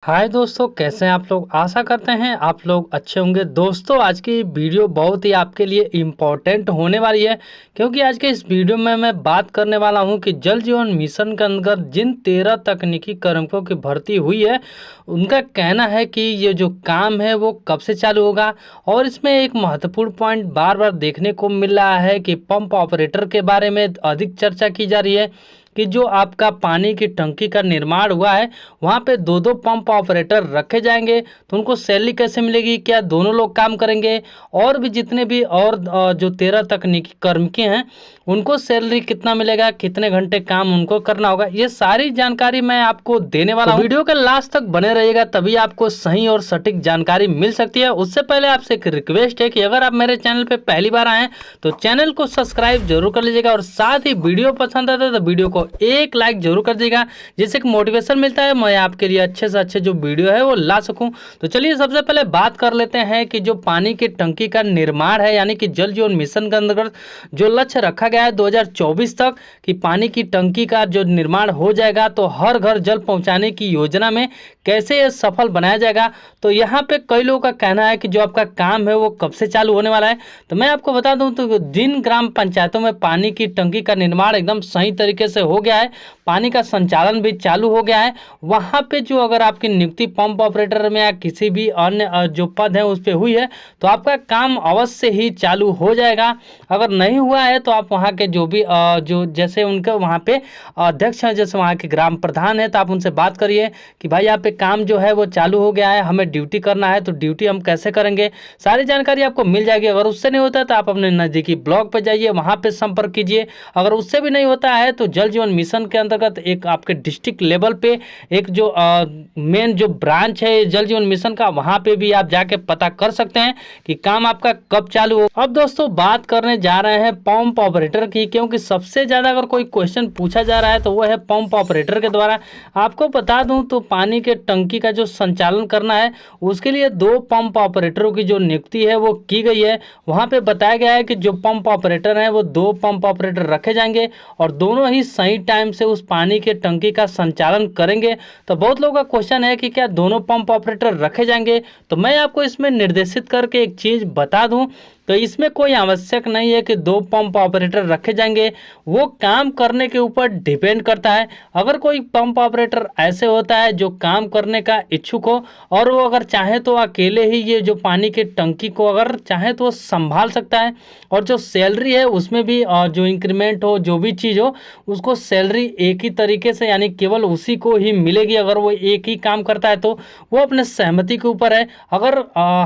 हाय दोस्तों, कैसे हैं आप लोग। आशा करते हैं आप लोग अच्छे होंगे। दोस्तों, आज की वीडियो बहुत ही आपके लिए इम्पोर्टेंट होने वाली है, क्योंकि आज के इस वीडियो में मैं बात करने वाला हूं कि जल जीवन मिशन के अंदर जिन 13 तकनीकी कार्मिकों की भर्ती हुई है, उनका कहना है कि ये जो काम है वो कब से चालू होगा। और इसमें एक महत्वपूर्ण पॉइंट बार बार देखने को मिल रहा है कि पंप ऑपरेटर के बारे में अधिक चर्चा की जा रही है कि जो आपका पानी की टंकी का निर्माण हुआ है, वहाँ पे दो दो पंप ऑपरेटर रखे जाएंगे, तो उनको सैलरी कैसे मिलेगी, क्या दोनों लोग काम करेंगे, और भी जितने भी और जो 13 तकनीकी कर्मकी हैं उनको सैलरी कितना मिलेगा, कितने घंटे काम उनको करना होगा, ये सारी जानकारी मैं आपको देने वाला हूँ। वीडियो के लास्ट तक बने रहिएगा, तभी आपको सही और सटीक जानकारी मिल सकती है। उससे पहले आपसे एक रिक्वेस्ट है कि अगर आप मेरे चैनल पे पहली बार आए हैं तो चैनल को सब्सक्राइब जरूर कर लीजिएगा, और साथ ही वीडियो पसंद आता है तो वीडियो को एक लाइक जरूर कर दीजिएगा, जिससे एक मोटिवेशन मिलता है मैं आपके लिए अच्छे से अच्छे जो वीडियो है वो ला सकूं। तो चलिए सबसे पहले बात कर लेते हैं कि जो पानी की टंकी का निर्माण है, यानी कि जल जीवन मिशन के अंतर्गत जो लक्ष्य रखा गया है 2024 तक कि पानी की टंकी का जो निर्माण हो जाएगा, तो हर घर जल पहुंचाने की योजना में कैसे ये सफल बनाया जाएगा। तो यहाँ पे कई लोगों का कहना है कि जो आपका काम है वो कब से चालू होने वाला है। तो मैं आपको बता दूं तो जिन ग्राम पंचायतों में पानी की टंकी का निर्माण एकदम सही तरीके से हो गया है, पानी का संचालन भी चालू हो गया है, वहाँ पे जो अगर आपकी नियुक्ति पंप ऑपरेटर में या किसी भी अन्य जो पद है उस पर हुई है, तो आपका काम अवश्य ही चालू हो जाएगा। अगर नहीं हुआ है तो आप वहाँ के जो भी जो जैसे उनके वहाँ पे अध्यक्ष हैं, जैसे वहाँ के ग्राम प्रधान है, तो आप उनसे बात करिए कि भाई यहाँ पे काम जो है वो चालू हो गया है, हमें ड्यूटी करना है, तो ड्यूटी हम कैसे करेंगे, सारी जानकारी आपको मिल जाएगी। अगर उससे नहीं होता है तो आप अपने नज़दीकी ब्लॉक पर जाइए, वहाँ पे संपर्क कीजिए। अगर उससे भी नहीं होता है तो जल जीवन मिशन के अंतर्गत एक आपके डिस्ट्रिक्ट लेवल पे एक जो मेन जो ब्रांच है जल जीवन मिशन का, वहाँ पे भी आप जाके पता कर सकते हैं कि काम आपका कब चालू हो। अब दोस्तों बात करने जा रहे हैं पंप ऑपरेटर की, क्योंकि सबसे ज़्यादा अगर कोई क्वेश्चन पूछा जा रहा है तो वो है पंप ऑपरेटर के द्वारा। आपको बता दूं तो पानी के टंकी का जो संचालन करना है उसके लिए 2 पंप ऑपरेटरों की जो नियुक्ति है वो की गई है। वहाँ पे बताया गया है कि जो पंप ऑपरेटर हैं वो 2 पंप ऑपरेटर रखे जाएंगे और दोनों ही सही टाइम से उस पानी के टंकी का संचालन करेंगे। तो बहुत लोगों का क्वेश्चन है कि क्या दोनों पंप ऑपरेटर रखे जाएंगे। तो मैं आपको इसमें निर्देशित करके एक चीज़ बता दूं, तो इसमें कोई आवश्यक नहीं है कि 2 पंप ऑपरेटर रखे जाएंगे, वो काम करने के ऊपर डिपेंड करता है। अगर कोई पंप ऑपरेटर ऐसे होता है जो काम करने का इच्छुक हो और वो अगर चाहे तो अकेले ही ये जो पानी की टंकी को अगर चाहे तो संभाल सकता है, और जो सैलरी है उसमें भी जो इंक्रीमेंट हो, जो भी चीज़ हो, उसको सैलरी एक ही तरीके से यानी केवल उसी को ही मिलेगी अगर वो एक ही काम करता है। तो वो अपने सहमति के ऊपर है। अगर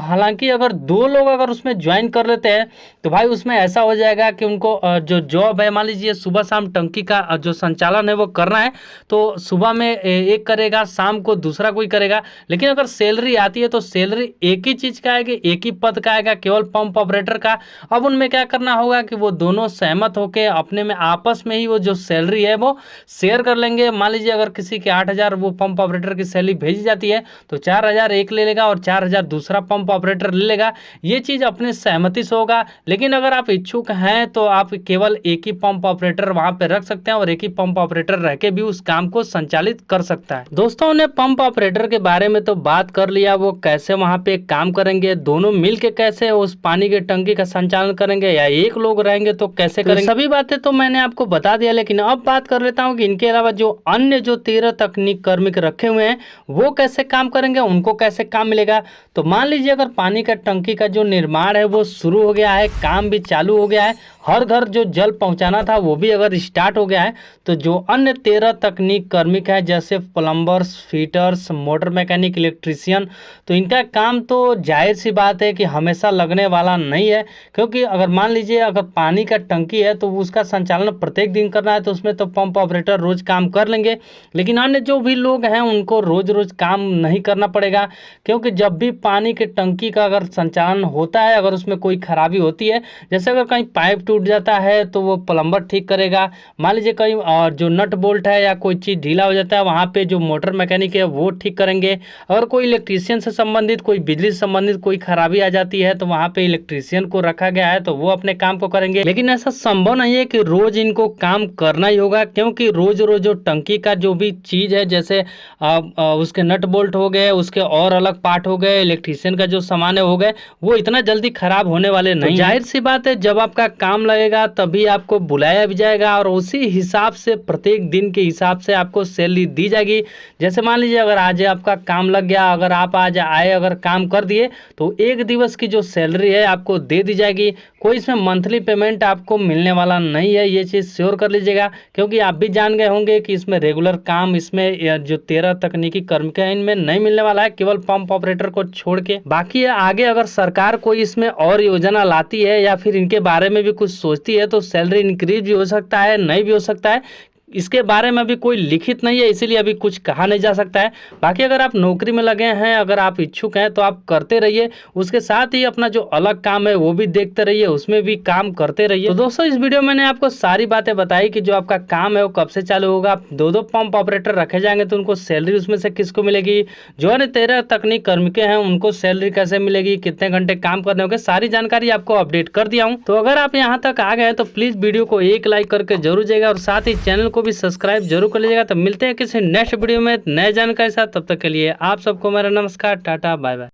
हालांकि अगर 2 लोग अगर उसमें ज्वाइन कर लेते हैं तो भाई उसमें ऐसा हो जाएगा कि उनको जो जॉब है, मान लीजिए सुबह शाम टंकी का जो संचालन है वो करना है, तो सुबह में एक करेगा, शाम को दूसरा कोई करेगा। लेकिन अगर सैलरी आती है तो सैलरी एक ही चीज़ का आएगी, एक ही पद का आएगा, केवल पंप ऑपरेटर का। अब उनमें क्या करना होगा कि वो दोनों सहमत होकर अपने में आपस में ही वो जो सैलरी है वो शेयर कर लेंगे। मान लीजिए अगर किसी के 8,000 वो पंप ऑपरेटर की सैलरी भेजी जाती है तो 4,000 एक ले लेगा और 4,000 दूसरा पंप ऑपरेटर ले लेगा। ये चीज़ अपने सहमति से होगा। लेकिन अगर आप इच्छुक हैं तो आप केवल एक ही पंप ऑपरेटर वहां पे रख सकते हैं और एक ही पंप ऑपरेटर रह के भी उस काम को संचालित कर सकता है। दोस्तों ने पंप ऑपरेटर के बारे में तो बात कर लिया, वो कैसे वहां पे काम करेंगे, दोनों मिलके कैसे उस पानी की टंकी का संचालन करेंगे, या एक लोग रहेंगे तो कैसे करेंगे, सभी बातें तो मैंने आपको बता दिया। लेकिन अब बात कर लेता हूँ कि इनके अलावा जो अन्य जो 13 तकनीक कार्मिक रखे हुए हैं वो कैसे काम करेंगे, उनको कैसे काम मिलेगा। तो मान लीजिए अगर पानी का टंकी का जो निर्माण है वो शुरू हो गया है, काम भी चालू हो गया है, हर घर जो जल पहुंचाना था वो भी अगर स्टार्ट हो गया है, तो जो अन्य 13 तकनीक कार्मिक है जैसे plumbers, fitters, motor mechanic, electrician, तो इनका काम तो जाहिर सी बात है कि हमेशा लगने वाला नहीं है। क्योंकि अगर मान लीजिए अगर पानी का टंकी है तो उसका संचालन प्रत्येक दिन करना है, तो उसमें तो पंप ऑपरेटर रोज काम कर लेंगे। लेकिन अन्य जो भी लोग हैं उनको रोज रोज काम नहीं करना पड़ेगा, क्योंकि जब भी पानी की टंकी का अगर संचालन होता है, अगर उसमें कोई खराबी होती है, जैसे अगर कहीं पाइप टूट जाता है तो वो प्लम्बर ठीक करेगा। मान लीजिए कहीं और जो नट बोल्ट है या कोई चीज़ ढीला हो जाता है, वहाँ पे जो मोटर मैकेनिक है वो ठीक करेंगे। अगर कोई इलेक्ट्रीशियन से संबंधित, कोई बिजली से संबंधित कोई खराबी आ जाती है तो वहाँ पे इलेक्ट्रीशियन को रखा गया है तो वो अपने काम को करेंगे। लेकिन ऐसा संभव नहीं है कि रोज इनको काम करना ही होगा, क्योंकि रोज रोज जो टंकी का जो भी चीज़ है, जैसे उसके नट बोल्ट हो गए, उसके और अलग पार्ट हो गए, इलेक्ट्रीशियन का जो सामान है हो गए, वो इतना जल्दी खराब होने वाले नहीं। जाहिर सी बात है, जब आपका काम लगेगा तभी आपको बुलाया भी जाएगा और उसी हिसाब से प्रत्येक दिन के हिसाब से आपको सैलरी दी जाएगी। जैसे मान लीजिए अगर आज आपका काम लग गया, अगर आप आज आए, अगर काम कर दिए तो एक दिवस की जो सैलरी है आपको दे दी जाएगी। कोई इसमें मंथली पेमेंट आपको मिलने वाला नहीं है, ये चीज़ श्योर कर लीजिएगा, क्योंकि आप भी जान गए होंगे कि इसमें रेगुलर काम, इसमें जो 13 तकनीकी कर्मक हैं इनमें नहीं मिलने वाला है, केवल पंप ऑपरेटर को छोड़ के। बाकी आगे अगर सरकार कोई इसमें और योजना लाती है या फिर इनके बारे में भी कुछ सोचती है तो सैलरी इंक्रीज भी हो सकता है, नहीं भी हो सकता है। इसके बारे में अभी कोई लिखित नहीं है, इसीलिए अभी कुछ कहा नहीं जा सकता है। बाकी अगर आप नौकरी में लगे हैं, अगर आप इच्छुक हैं तो आप करते रहिए, उसके साथ ही अपना जो अलग काम है वो भी देखते रहिए, उसमें भी काम करते रहिए। तो दोस्तों, इस वीडियो में मैंने आपको सारी बातें बताई कि जो आपका काम है वो कब से चालू होगा, दो पंप ऑपरेटर रखे जाएंगे तो उनको सैलरी उसमें से किसको मिलेगी, जो है 13 तकनीक कर्मिके हैं उनको सैलरी कैसे मिलेगी, कितने घंटे काम करने होंगे, सारी जानकारी आपको अपडेट कर दिया हूँ। तो अगर आप यहाँ तक आ गए तो प्लीज वीडियो को एक लाइक करके जरूर जाइएगा और साथ ही चैनल को भी सब्सक्राइब जरूर कर लीजिएगा। तो मिलते हैं किसी नेक्स्ट वीडियो में नए जानकारी के साथ, तब तक के लिए आप सबको मेरा नमस्कार, टाटा, बाय बाय।